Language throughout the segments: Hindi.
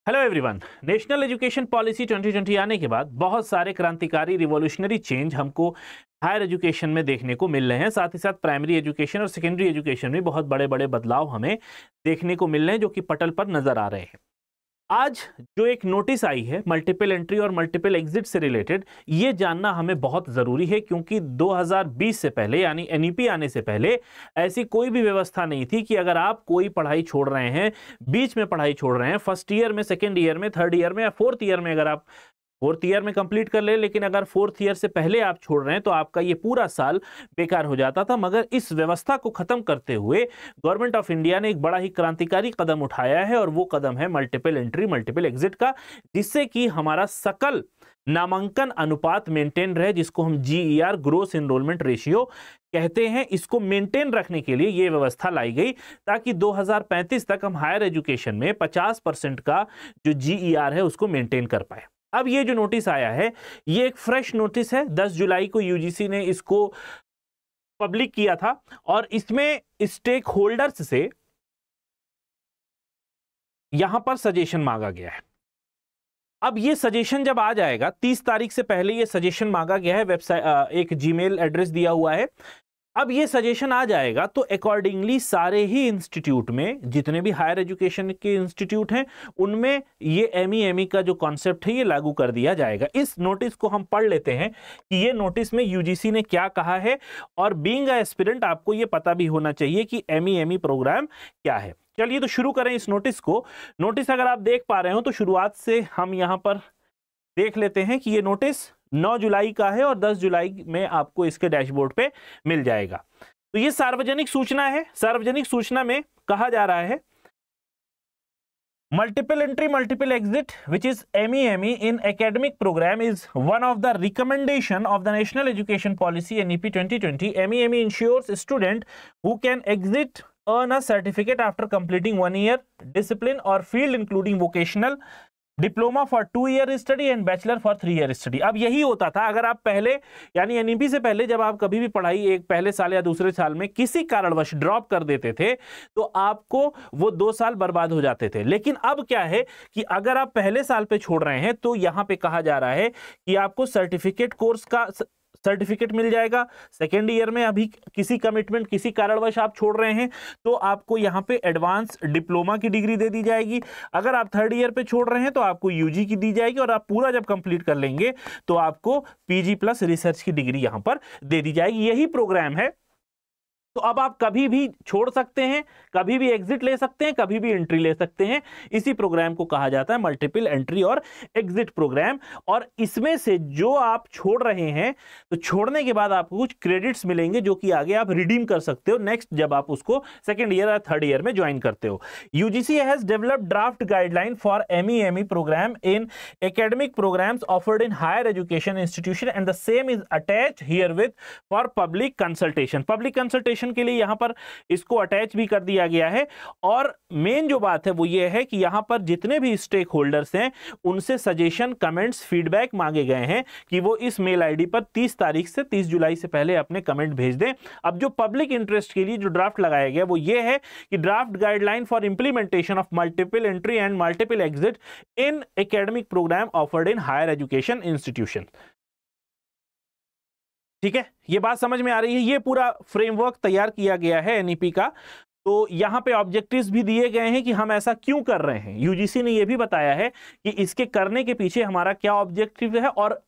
Hello everyone. National education policy 2020 आने के बाद बहुत सारे क्रांतिकारी रिवॉल्यूशनरी चेंज हमको हायर एजुकेशन में देखने को मिल रहे हैं। साथ ही साथ प्राइमरी एजुकेशन और सेकेंडरी एजुकेशन में बहुत बड़े बड़े बदलाव हमें देखने को मिल रहे हैं जो कि पटल पर नजर आ रहे हैं। आज जो एक नोटिस आई है मल्टीपल एंट्री और मल्टीपल एग्जिट से रिलेटेड, ये जानना हमें बहुत ज़रूरी है क्योंकि 2020 से पहले यानी एनईपी आने से पहले ऐसी कोई भी व्यवस्था नहीं थी कि अगर आप कोई पढ़ाई छोड़ रहे हैं, बीच में पढ़ाई छोड़ रहे हैं, फर्स्ट ईयर में, सेकेंड ईयर में, थर्ड ईयर में या फोर्थ ईयर में, अगर आप फोर्थ ईयर में कंप्लीट कर ले लेकिन अगर फोर्थ ईयर से पहले आप छोड़ रहे हैं तो आपका ये पूरा साल बेकार हो जाता था। मगर इस व्यवस्था को खत्म करते हुए गवर्नमेंट ऑफ इंडिया ने एक बड़ा ही क्रांतिकारी कदम उठाया है और वो कदम है मल्टीपल एंट्री मल्टीपल एग्जिट का, जिससे कि हमारा सकल नामांकन अनुपात मेंटेन रहे, जिसको हम GER ग्रोस एनरोलमेंट रेशियो कहते हैं। इसको मेंटेन रखने के लिए ये व्यवस्था लाई गई ताकि 2035 तक हम हायर एजुकेशन में 50% का जो GER है उसको मेंटेन कर पाए। अब ये जो नोटिस आया है ये एक फ्रेश नोटिस है। 10 जुलाई को यूजीसी ने इसको पब्लिक किया था और इसमें स्टेक होल्डर्स से यहां पर सजेशन मांगा गया है। अब ये सजेशन जब आ जाएगा 30 तारीख से पहले ये सजेशन मांगा गया है, वेबसाइट एक जीमेल एड्रेस दिया हुआ है। अब ये सजेशन आ जाएगा तो अकॉर्डिंगली सारे ही इंस्टीट्यूट में, जितने भी हायर एजुकेशन के इंस्टीट्यूट हैं, उनमें ये एमई का जो कॉन्सेप्ट है ये लागू कर दिया जाएगा। इस नोटिस को हम पढ़ लेते हैं कि ये नोटिस में यूजीसी ने क्या कहा है और बीइंग अ एस्पिरेंट आपको ये पता भी होना चाहिए कि एमई प्रोग्राम क्या है। चलिए तो शुरू करें इस नोटिस को। नोटिस अगर आप देख पा रहे हो तो शुरुआत से हम यहां पर देख लेते हैं कि ये नोटिस 9 जुलाई का है और 10 जुलाई में आपको इसके डैशबोर्ड पे मिल जाएगा। तो ये सार्वजनिक सूचना है। सार्वजनिक सूचना में कहा जा रहा है multiple entry multiple exit which is MEME in academic programme is one of the recommendation of the national education policy NEP 2020. MEME ensures student who can exit earn a certificate after completing 1 year discipline or field including vocational diploma for 2 year study and bachelor for 3 year study. अब यही होता था, अगर आप पहले यानी एनईपी से पहले जब आप कभी भी पढ़ाई एक पहले साल या दूसरे साल में किसी कारणवश ड्रॉप कर देते थे तो आपको वो 2 साल बर्बाद हो जाते थे। लेकिन अब क्या है कि अगर आप पहले साल पे छोड़ रहे हैं तो यहां पे कहा जा रहा है कि आपको सर्टिफिकेट कोर्स का सर्टिफिकेट मिल जाएगा। सेकेंड ईयर में अभी किसी कमिटमेंट किसी कारणवश आप छोड़ रहे हैं तो आपको यहां पे एडवांस डिप्लोमा की डिग्री दे दी जाएगी। अगर आप थर्ड ईयर पे छोड़ रहे हैं तो आपको यूजी की दी जाएगी और आप पूरा जब कंप्लीट कर लेंगे तो आपको PG प्लस रिसर्च की डिग्री यहां पर दे दी जाएगी। यही प्रोग्राम है। तो अब आप कभी भी छोड़ सकते हैं, कभी भी एग्जिट ले सकते हैं, कभी भी एंट्री ले सकते हैं। इसी प्रोग्राम को कहा जाता है मल्टीपल एंट्री और एग्जिट प्रोग्राम। और इसमें से जो आप छोड़ रहे हैं तो छोड़ने के बाद आपको कुछ क्रेडिट्स मिलेंगे जो कि आगे आप रिडीम कर सकते हो नेक्स्ट जब आप उसको सेकेंड ईयर या थर्ड ईयर में ज्वाइन करते हो। UGC has developed draft guideline for MEME programme in academic programmes offered in higher education institution and the same is attached here with for public consultation. Public consultation के लिए यहां पर इसको अटैच भी कर दिया गया है। और मेन जो बात है वो ये है कि यहां पर जितने भी स्टेक होल्डर्स हैं उनसे सजेशन, कमेंट्स, फीडबैक मांगे गए हैं कि वो इस मेल आईडी पर 30 तारीख से 30 जुलाई से पहले अपने कमेंट भेज दें। अब जो पब्लिक इंटरेस्ट के लिए जो ड्राफ्ट लगाया गया वो ये है कि draft guideline for implementation of multiple entry and multiple exit in academic programme offered in higher education institution. ठीक है, ये बात समझ में आ रही है। ये पूरा फ्रेमवर्क तैयार किया गया है NEP का। तो यहां पे ऑब्जेक्टिव्स भी दिए गए हैं कि हम ऐसा क्यों कर रहे हैं। यूजीसी ने यह भी बताया है कि इसके करने के पीछे हमारा क्या ऑब्जेक्टिव है और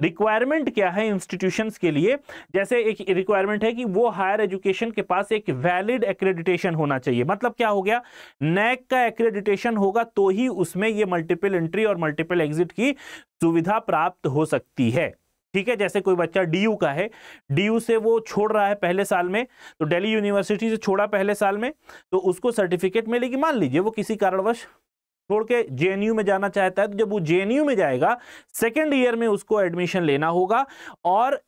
रिक्वायरमेंट क्या है इंस्टीट्यूशंस के लिए। जैसे एक रिक्वायरमेंट है कि वो हायर एजुकेशन के पास एक वैलिड एक्रेडिटेशन होना चाहिए। मतलब क्या हो गया, NAAC का एक्रेडिटेशन होगा तो ही उसमें ये मल्टीपल एंट्री और मल्टीपल एग्जिट की सुविधा प्राप्त हो सकती है। ठीक है, जैसे कोई बच्चा DU का है, DU से वो छोड़ रहा है पहले साल में, तो दिल्ली यूनिवर्सिटी से छोड़ा पहले साल में तो उसको सर्टिफिकेट मिलेगी। मान लीजिए वो किसी कारणवश छोड़ के JNU में जाना चाहता है तो जब वो JNU में जाएगा सेकेंड ईयर में उसको एडमिशन लेना होगा और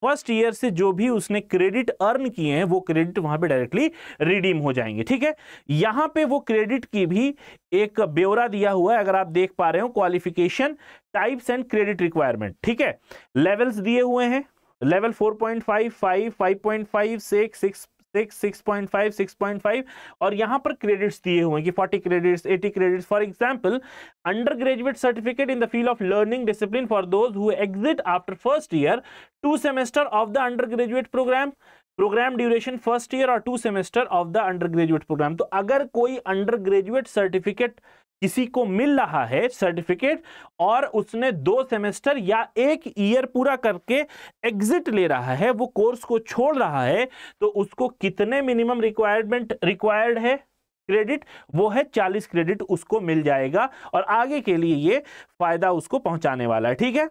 फर्स्ट ईयर से जो भी उसने क्रेडिट अर्न किए हैं वो क्रेडिट वहां पे डायरेक्टली रिडीम हो जाएंगे। ठीक है, यहां पे वो क्रेडिट की भी एक ब्यौरा दिया हुआ है। अगर आप देख पा रहे हो, qualification, types and credit requirement. ठीक है, लेवल्स दिए हुए हैं, लेवल 4.5, 5, 5.5, 6, 6.5, 6.5 और यहाँ पर क्रेडिट्स दिए हुए हैं कि 40 credits, 80 credits. For example, under graduate certificate in the field of learning discipline for those who exit after first year 2 semester of the under graduate programme duration first year और 2 semester of the under graduate programme. तो अगर कोई अंडर ग्रेजुएट सर्टिफिकेट किसी को मिल रहा है सर्टिफिकेट और उसने 2 सेमेस्टर या 1 ईयर पूरा करके एग्जिट ले रहा है, वो कोर्स को छोड़ रहा है, तो उसको कितने मिनिमम रिक्वायर्ड है क्रेडिट, वो है 40 क्रेडिट उसको मिल जाएगा और आगे के लिए ये फायदा उसको पहुंचाने वाला है। ठीक है,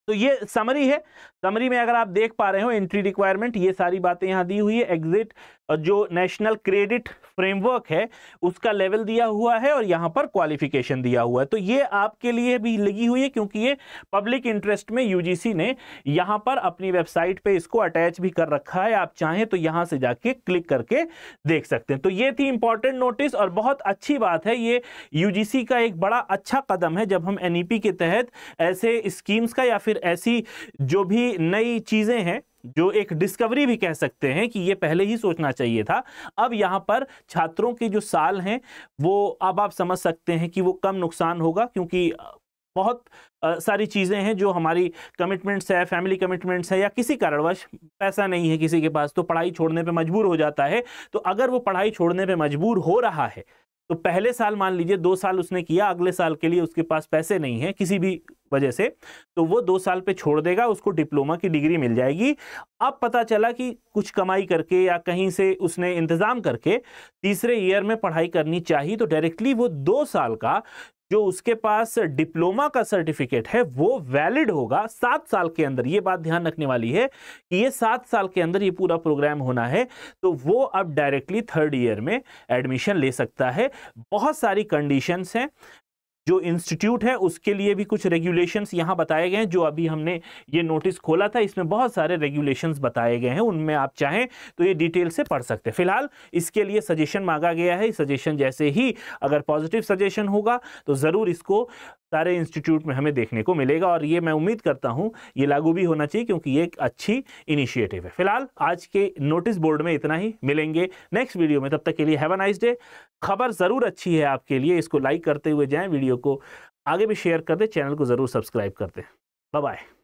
तो ये समरी है। समरी में अगर आप देख पा रहे हो एंट्री रिक्वायरमेंट, ये सारी बातें यहां दी हुई है। एग्जिट जो नेशनल क्रेडिट फ्रेमवर्क है उसका लेवल दिया हुआ है और यहां पर क्वालिफिकेशन दिया हुआ है। तो ये आपके लिए भी लगी हुई है क्योंकि ये पब्लिक इंटरेस्ट में यूजीसी ने यहां पर अपनी वेबसाइट पे इसको अटैच भी कर रखा है। आप चाहें तो यहां से जाके क्लिक करके देख सकते हैं। तो ये थी इंपॉर्टेंट नोटिस और बहुत अच्छी बात है, ये यूजीसी का एक बड़ा अच्छा कदम है जब हम एनईपी के तहत ऐसे स्कीम्स का या फिर ऐसी जो भी नई चीजें हैं, जो एक डिस्कवरी भी कह सकते हैं कि ये पहले ही सोचना चाहिए था, अब यहां पर छात्रों के जो साल हैं वो अब आप समझ सकते हैं कि वो कम नुकसान होगा क्योंकि बहुत सारी चीज़ें हैं जो हमारी कमिटमेंट्स है, फैमिली कमिटमेंट्स है या किसी कारणवश पैसा नहीं है किसी के पास तो पढ़ाई छोड़ने पे मजबूर हो जाता है। तो अगर वो पढ़ाई छोड़ने पे मजबूर हो रहा है तो पहले साल मान लीजिए 2 साल उसने किया, अगले साल के लिए उसके पास पैसे नहीं है किसी भी वजह से, तो वो 2 साल पे छोड़ देगा, उसको डिप्लोमा की डिग्री मिल जाएगी। अब पता चला कि कुछ कमाई करके या कहीं से उसने इंतजाम करके तीसरे ईयर में पढ़ाई करनी चाहिए, तो डायरेक्टली वो 2 साल का जो उसके पास डिप्लोमा का सर्टिफिकेट है वो वैलिड होगा 7 साल के अंदर। ये बात ध्यान रखने वाली है कि ये 7 साल के अंदर ये पूरा प्रोग्राम होना है, तो वो अब डायरेक्टली 3rd ईयर में एडमिशन ले सकता है। बहुत सारी कंडीशंस हैं, जो इंस्टीट्यूट है उसके लिए भी कुछ रेगुलेशंस यहां बताए गए हैं। जो अभी हमने ये नोटिस खोला था इसमें बहुत सारे रेगुलेशंस बताए गए हैं, उनमें आप चाहें तो ये डिटेल से पढ़ सकते हैं। फिलहाल इसके लिए सजेशन मांगा गया है, सजेशन जैसे ही अगर पॉजिटिव सजेशन होगा तो ज़रूर इसको सारे इंस्टीट्यूट में हमें देखने को मिलेगा और ये मैं उम्मीद करता हूं ये लागू भी होना चाहिए क्योंकि ये एक अच्छी इनिशिएटिव है। फिलहाल आज के नोटिस बोर्ड में इतना ही, मिलेंगे नेक्स्ट वीडियो में, तब तक के लिए हैव अ नाइस डे। खबर ज़रूर अच्छी है आपके लिए, इसको लाइक करते हुए जाएं, वीडियो को आगे भी शेयर कर दें, चैनल को ज़रूर सब्सक्राइब कर दें। Bye bye.